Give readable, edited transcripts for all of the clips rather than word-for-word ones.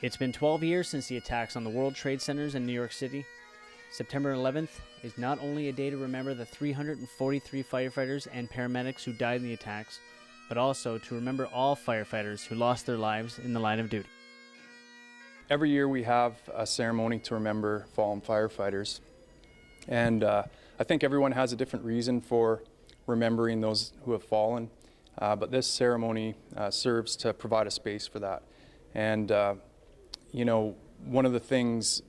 It's been 12 years since the attacks on the World Trade Centers in New York City. September 11th is not only a day to remember the 343 firefighters and paramedics who died in the attacks, but also to remember all firefighters who lost their lives in the line of duty. Every year we have a ceremony to remember fallen firefighters, and I think everyone has a different reason for remembering those who have fallen, but this ceremony serves to provide a space for that. And you know, one of the things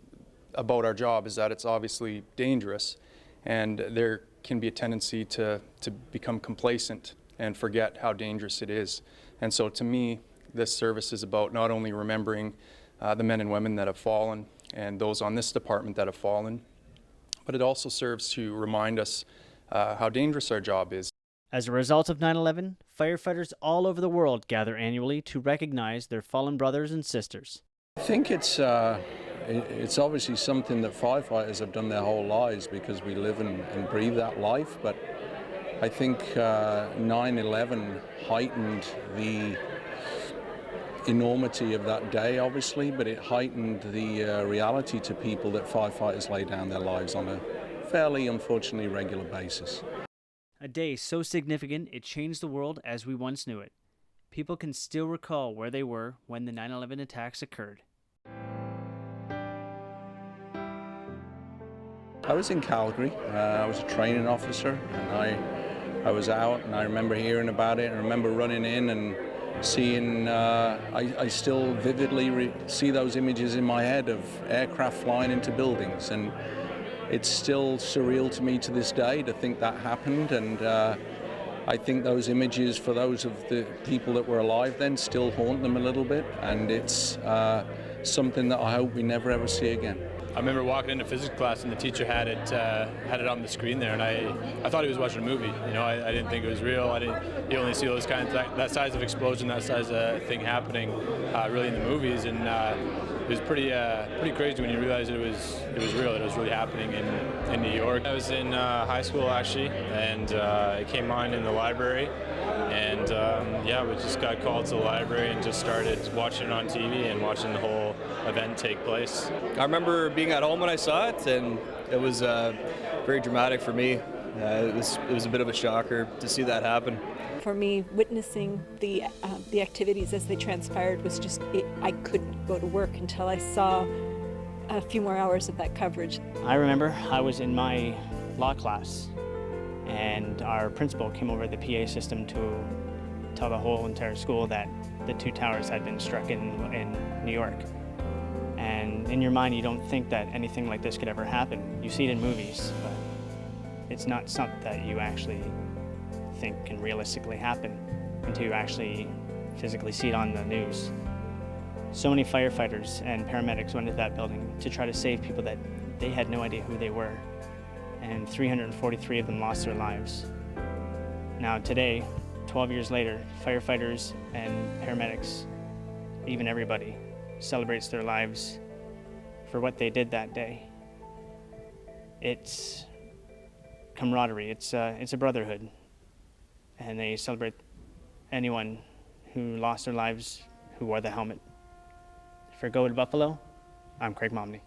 about our job is that it's obviously dangerous, and there can be a tendency to become complacent and forget how dangerous it is. And so to me, this service is about not only remembering the men and women that have fallen and those on this department that have fallen, but it also serves to remind us how dangerous our job is. As a result of 9/11, firefighters all over the world gather annually to recognize their fallen brothers and sisters. I think it's obviously something that firefighters have done their whole lives because we live and breathe that life, but I think 9/11 heightened the enormity of that day, obviously, but it heightened the reality to people that firefighters lay down their lives on a fairly, unfortunately, regular basis. A day so significant it changed the world as we once knew it. People can still recall where they were when the 9/11 attacks occurred. I was in Calgary. I was a training officer, and I was out, and I remember hearing about it, and I remember running in and seeing, I still vividly see those images in my head of aircraft flying into buildings, and it's still surreal to me to this day to think that happened. And I think those images, for those of the people that were alive then, still haunt them a little bit, and it's something that I hope we never ever see again. I remember walking into physics class and the teacher had it on the screen there, and I thought he was watching a movie. You know, I didn't think it was real. You only see those kinds of, that size of explosion, that size of thing happening really in the movies, and it was pretty crazy when you realize it was real. It was really happening in New York. I was in high school actually, and it came on in the library, and yeah, we just got called to the library and just started watching it on TV and watching the whole event take place. I remember being at home when I saw it, and it was very dramatic for me. It was a bit of a shocker to see that happen. For me, witnessing the activities as they transpired was just, I couldn't go to work until I saw a few more hours of that coverage. I remember I was in my law class, and our principal came over the PA system to tell the whole entire school that the two towers had been struck in New York. And in your mind, you don't think that anything like this could ever happen. You see it in movies, but it's not something that you actually think can realistically happen until you actually physically see it on the news. So many firefighters and paramedics went into that building to try to save people that they had no idea who they were, and 343 of them lost their lives. Now today, 12 years later, firefighters and paramedics, even everybody, celebrates their lives for what they did that day. It's camaraderie, it's a brotherhood, and they celebrate anyone who lost their lives, who wore the helmet. For Go to Buffalo, I'm Craig Momney.